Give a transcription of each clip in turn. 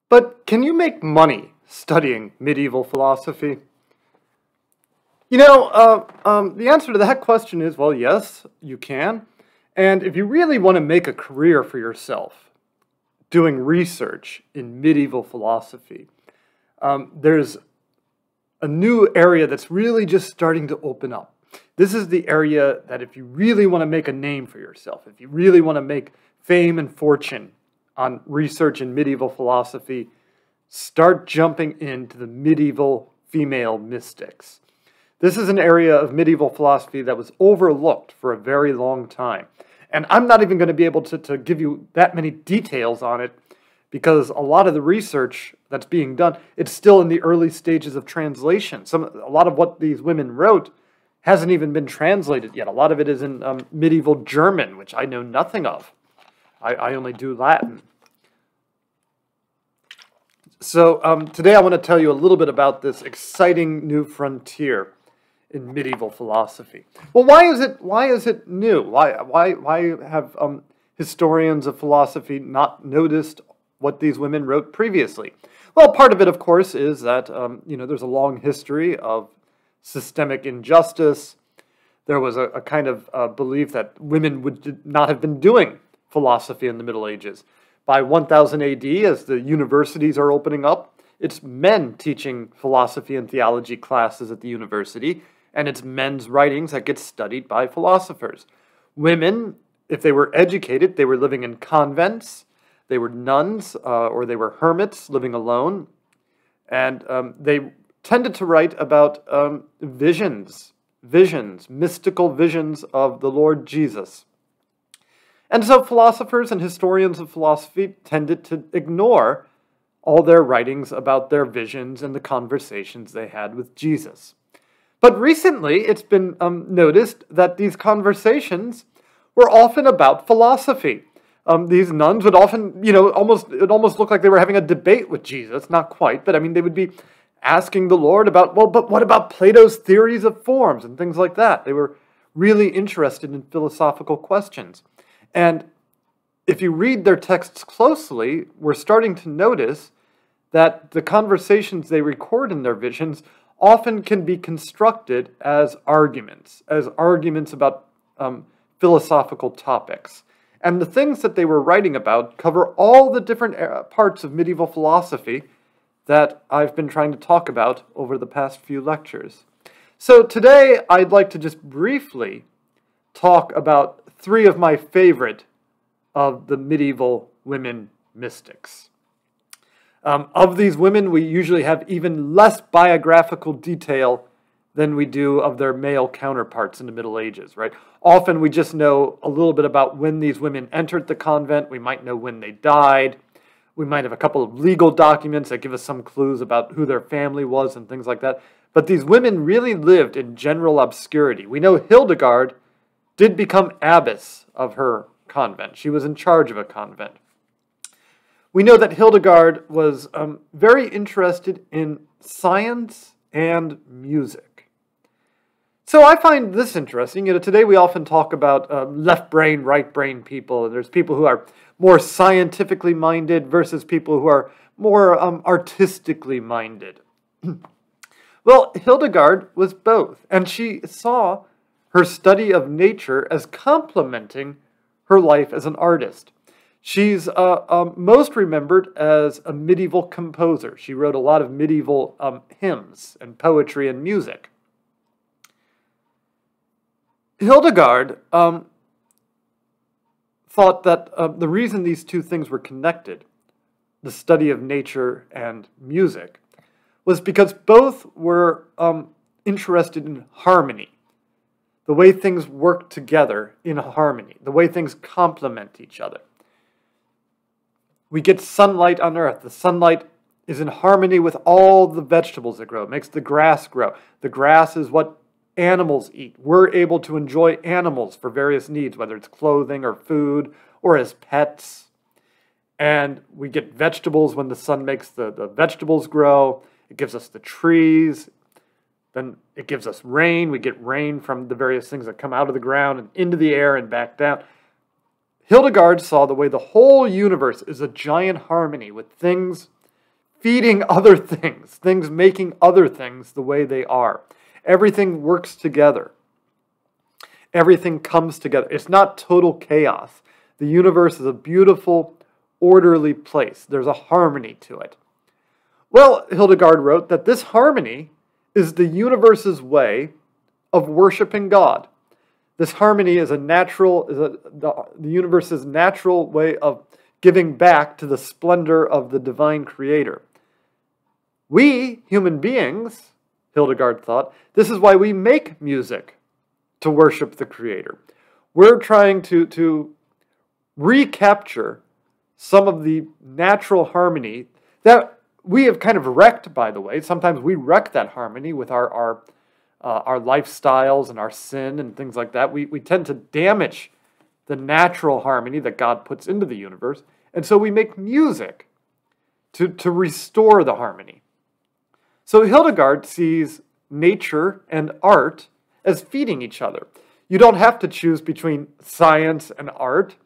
But can you make money studying medieval philosophy? The answer to that question is, well, yes, you can. And if you really want to make a career for yourself doing research in medieval philosophy, there's a new area that's really just starting to open up. This is the area that if you really want to make a name for yourself, if you really want to make fame and fortune on research in medieval philosophy, start jumping into the medieval female mystics. This is an area of medieval philosophy that was overlooked for a very long time. And I'm not even going to be able to give you that many details on it because a lot of the research that's being done, it's still in the early stages of translation. A lot of what these women wrote hasn't even been translated yet. A lot of it is in medieval German, which I know nothing of. I only do Latin. So today I want to tell you a little bit about this exciting new frontier in medieval philosophy. Well, why is it new? Why have historians of philosophy not noticed what these women wrote previously? Well, part of it, of course, is that there's a long history of systemic injustice. There was a kind of belief that women would not have been doing philosophy in the Middle Ages. By 1000 AD, as the universities are opening up, it's men teaching philosophy and theology classes at the university, and it's men's writings that get studied by philosophers. Women, if they were educated, they were living in convents, they were nuns, or they were hermits living alone, and they tended to write about visions, mystical visions of the Lord Jesus. And so philosophers and historians of philosophy tended to ignore all their writings about their visions and the conversations they had with Jesus. But recently, it's been noticed that these conversations were often about philosophy. These nuns would often, it almost looked like they were having a debate with Jesus. Not quite, but I mean, they would be asking the Lord about, well, but what about Plato's theories of forms and things like that? They were really interested in philosophical questions. And if you read their texts closely, we're starting to notice that the conversations they record in their visions often can be constructed as arguments about philosophical topics. And the things that they were writing about cover all the different parts of medieval philosophy that I've been trying to talk about over the past few lectures. So today, I'd like to just briefly talk about three of my favorite of the medieval women mystics. Of these women, we usually have even less biographical detail than we do of their male counterparts in the Middle Ages, right? Often we just know a little bit about when these women entered the convent. We might know when they died. We might have a couple of legal documents that give us some clues about who their family was and things like that. But these women really lived in general obscurity. We know Hildegard did become abbess of her convent. She was in charge of a convent. We know that Hildegard was very interested in science and music. So I find this interesting. Today we often talk about left brain, right brain people. And there's people who are more scientifically minded versus people who are more artistically minded. Well, Hildegard was both, and she saw her study of nature as complementing her life as an artist. She's most remembered as a medieval composer. She wrote a lot of medieval hymns and poetry and music. Hildegard thought that the reason these two things were connected, the study of nature and music, was because both were interested in harmony, the way things work together in harmony, the way things complement each other. We get sunlight on Earth. The sunlight is in harmony with all the vegetables that grow. It makes the grass grow. The grass is what animals eat. We're able to enjoy animals for various needs, whether it's clothing or food or as pets. And we get vegetables when the sun makes the vegetables grow. It gives us the trees. Then it gives us rain. We get rain from the various things that come out of the ground and into the air and back down. Hildegard saw the way the whole universe is a giant harmony with things feeding other things, things making other things the way they are. Everything works together. Everything comes together. It's not total chaos. The universe is a beautiful, orderly place. There's a harmony to it. Well, Hildegard wrote that this harmony is the universe's way of worshiping God. This harmony is the universe's natural way of giving back to the splendor of the divine creator. We, human beings, Hildegard thought, this is why we make music, to worship the creator. We're trying to recapture some of the natural harmony that we have kind of wrecked, by the way. Sometimes we wreck that harmony with our lifestyles and our sin and things like that. We tend to damage the natural harmony that God puts into the universe. And so we make music to restore the harmony. So Hildegard sees nature and art as feeding each other. You don't have to choose between science and art.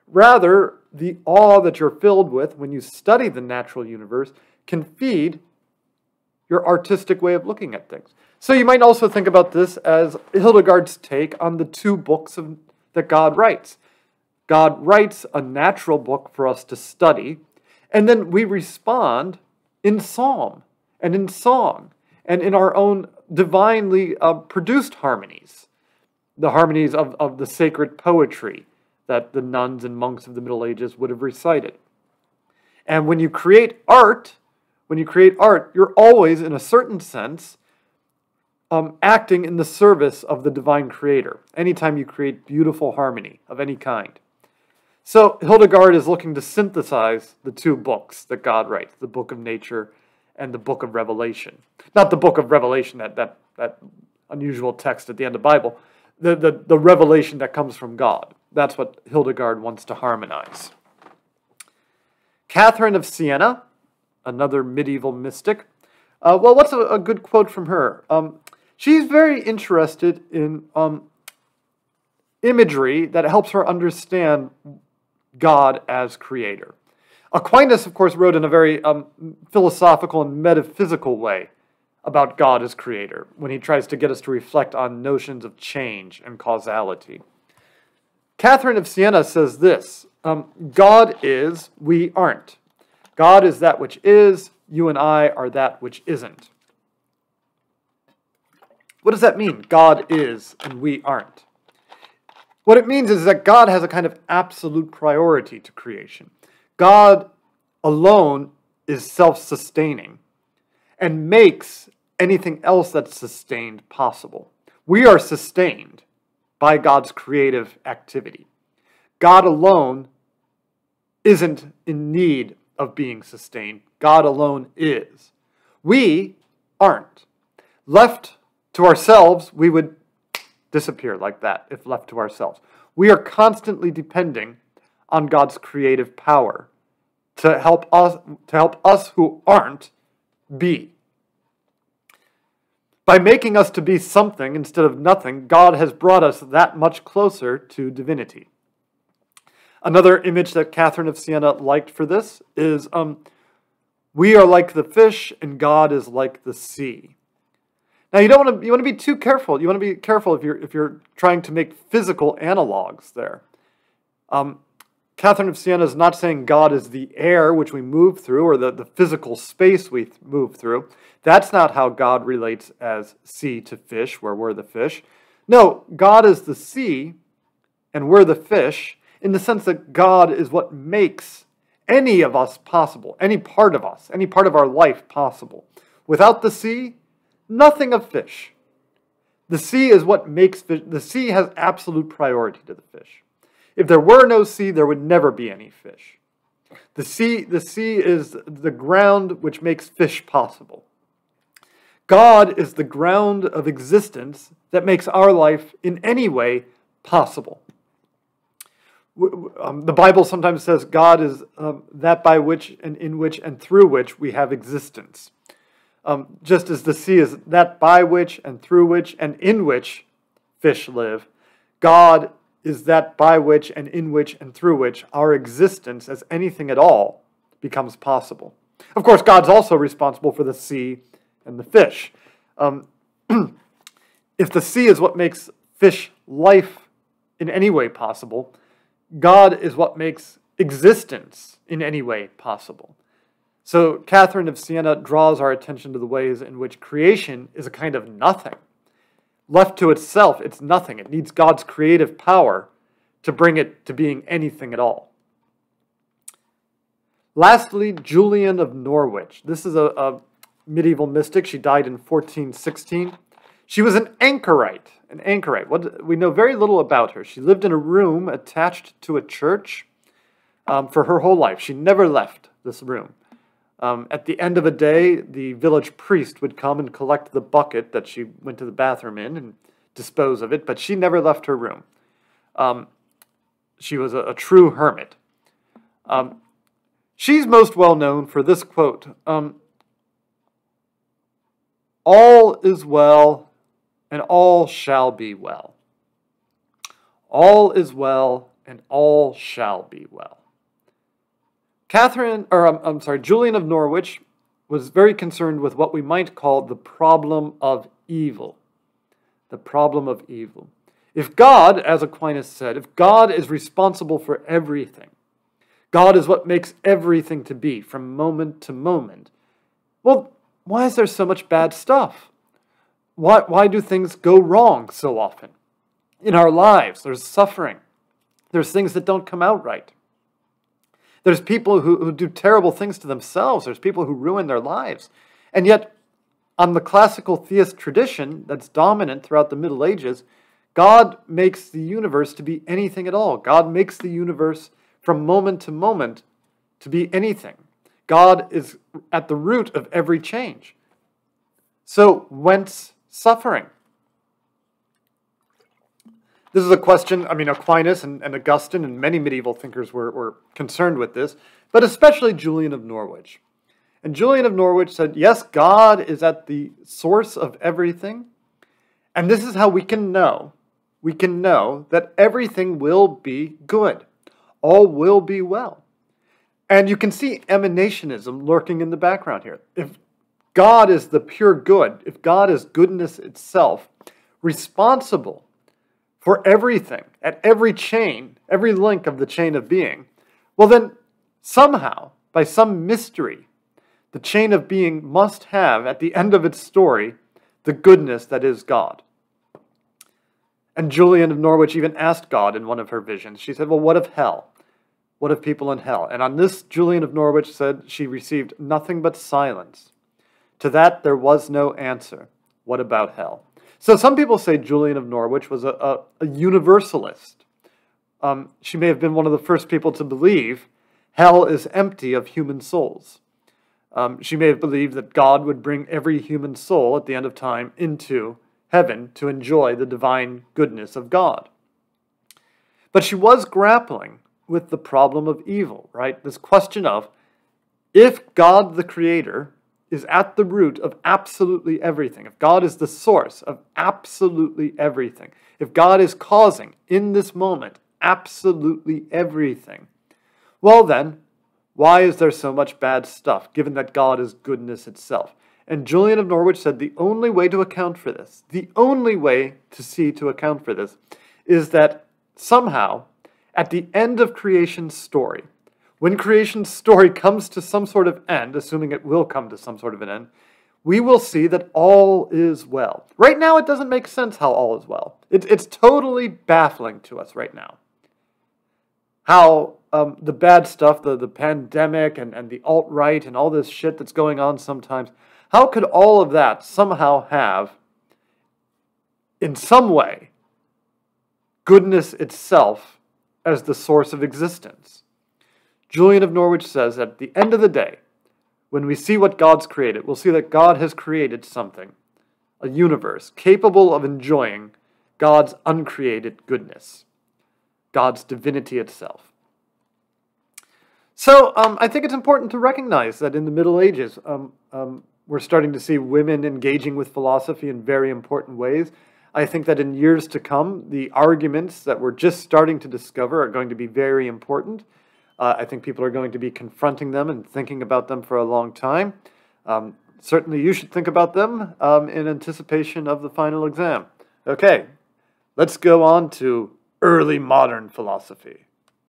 Rather, the awe that you're filled with when you study the natural universe can feed your artistic way of looking at things. So you might also think about this as Hildegard's take on the two books that God writes. God writes a natural book for us to study, and then we respond in psalm and in song and in our own divinely produced harmonies, the harmonies of the sacred poetry that the nuns and monks of the Middle Ages would have recited. And when you create art, you're always, in a certain sense, acting in the service of the divine creator, anytime you create beautiful harmony of any kind. So Hildegard is looking to synthesize the two books that God writes, the book of nature and the book of Revelation. Not the book of Revelation, that unusual text at the end of the Bible, the revelation that comes from God. That's what Hildegard wants to harmonize. Catherine of Siena, another medieval mystic. Well, what's a good quote from her? She's very interested in imagery that helps her understand God as creator. Aquinas, of course, wrote in a very philosophical and metaphysical way about God as creator, when he tries to get us to reflect on notions of change and causality. Catherine of Siena says this, God is, we aren't. God is that which is, you and I are that which isn't. What does that mean? God is and we aren't. What it means is that God has a kind of absolute priority to creation. God alone is self-sustaining and makes anything else that's sustained possible. We are sustained by God's creative activity. God alone isn't in need of being sustained. God alone is. We aren't. Left to ourselves, we would disappear like that if left to ourselves. We are constantly depending on God's creative power to help us who aren't be. By making us to be something instead of nothing, God has brought us that much closer to divinity. Another image that Catherine of Siena liked for this is, we are like the fish and God is like the sea. Now you want to be too careful. You want to be careful if you're trying to make physical analogs there. Catherine of Siena is not saying God is the air which we move through or the physical space we move through. That's not how God relates as sea to fish, where we're the fish. No, God is the sea and we're the fish, in the sense that God is what makes any of us possible, any part of us, any part of our life possible. Without the sea, nothing of fish. The sea is what makes fish. The sea has absolute priority to the fish. If there were no sea, there would never be any fish. The sea is the ground which makes fish possible. God is the ground of existence that makes our life in any way possible. The Bible sometimes says God is that by which and in which and through which we have existence. Just as the sea is that by which and through which and in which fish live, God is that by which and in which and through which our existence as anything at all becomes possible. Of course, God's also responsible for the sea and the fish. If the sea is what makes fish life in any way possible, God is what makes existence in any way possible. So Catherine of Siena draws our attention to the ways in which creation is a kind of nothing. Left to itself, it's nothing. It needs God's creative power to bring it to being anything at all. Lastly, Julian of Norwich. This is a medieval mystic. She died in 1416. She was an anchorite. We know very little about her. She lived in a room attached to a church for her whole life. She never left this room. At the end of a day, the village priest would come and collect the bucket that she went to the bathroom in and dispose of it, but she never left her room. She was a true hermit. She's most well known for this quote, "All is well, and all shall be well. All is well, and all shall be well." Julian of Norwich was very concerned with what we might call the problem of evil. The problem of evil. If God, as Aquinas said, if God is responsible for everything, God is what makes everything to be from moment to moment, well, why is there so much bad stuff? Why do things go wrong so often? In our lives, there's suffering. There's things that don't come out right. There's people who do terrible things to themselves. There's people who ruin their lives. And yet, on the classical theist tradition that's dominant throughout the Middle Ages, God makes the universe to be anything at all. God makes the universe from moment to moment to be anything. God is at the root of every change. So, whence suffering? This is a question, Aquinas and Augustine and many medieval thinkers were concerned with this, but especially Julian of Norwich. And Julian of Norwich said, yes, God is at the source of everything, and this is how we can know. We can know that everything will be good. All will be well. And you can see emanationism lurking in the background here. If God is the pure good, if God is goodness itself, responsible for everything, at every chain, every link of the chain of being, well then, somehow, by some mystery, the chain of being must have, at the end of its story, the goodness that is God. And Julian of Norwich even asked God in one of her visions. She said, well, what of hell? What of people in hell? And on this, Julian of Norwich said she received nothing but silence. To that, there was no answer. What about hell? So some people say Julian of Norwich was a universalist. She may have been one of the first people to believe hell is empty of human souls. She may have believed that God would bring every human soul at the end of time into heaven to enjoy the divine goodness of God. But she was grappling with the problem of evil, right? This question of, if God the Creator is at the root of absolutely everything, if God is the source of absolutely everything, if God is causing, in this moment, absolutely everything, well then, why is there so much bad stuff, given that God is goodness itself? And Julian of Norwich said the only way to account for this, the only way to account for this, is that somehow, at the end of creation's story, when creation's story comes to some sort of end, assuming it will come to some sort of an end, we will see that all is well. Right now, it doesn't make sense how all is well. It's totally baffling to us right now. How the bad stuff, the pandemic and the alt-right and all this shit that's going on sometimes, how could all of that somehow have, in some way, goodness itself as the source of existence? Julian of Norwich says that at the end of the day, when we see what God's created, we'll see that God has created something, a universe, capable of enjoying God's uncreated goodness, God's divinity itself. So I think it's important to recognize that in the Middle Ages, we're starting to see women engaging with philosophy in very important ways. I think that in years to come, the arguments that we're just starting to discover are going to be very important. I think people are going to be confronting them and thinking about them for a long time. Certainly you should think about them in anticipation of the final exam. Okay, let's go on to early modern philosophy.